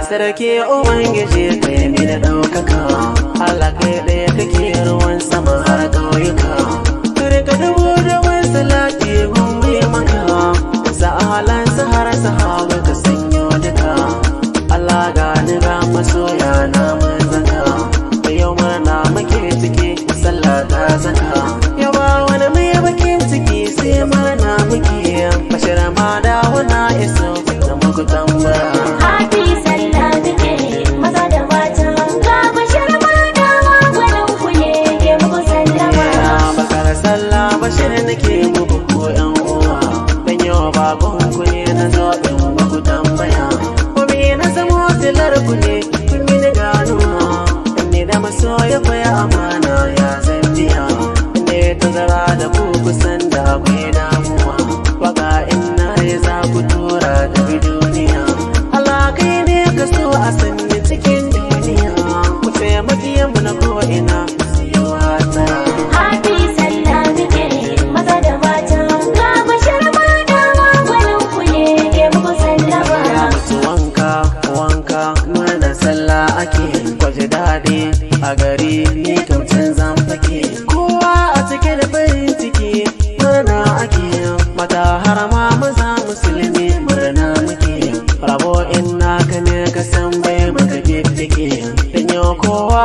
sarki ubangiji kai mi da ɗaukaka, Allah kai ɗaya kake ruwan sama har ƙauyuka. Rika dubu da wani salati gumbi maka, sa halansa har sahaba ka sanyo duka. Allah gani ga masoya na manzanka, da yau murna muke ciki sallah ta zaka. Yau ba wani mai bakin ciki sai murna muke, bashir ma da wana iso da muku tambaya. Happy Sallah muke maza da mata, ga bashir ma da gwanin ku ne ke muku sallama. Bakar sallah bashir nake muku ko yan uwa, dan yau bakon ku ne na zo in muku tambaya. Kuma na zamo tilar ku ne kun yi ni ganuwa, ne da masoya kwaya amana ya zan biya. Ne tazara da ku kusan da akwai damuwa, waka ina ya za ku tura da duniya. Allah kai ne ka so a sanya cikin duniya, ku taimaki mu na ko'ina su yi wata. Happy Sallah muke maza da mata, ga bashir ma da gwanin ku ne ke muku sallama. Ya mutu wanka wanka murnar sallah ake, kwaje daɗi a gari ni kaucin zan fake. Kowa a cike da farin ciki murna ake, mata har ma maza musulmi murna muke. Rabo in naka ne ka san bai maka fiffike, dan yau kowa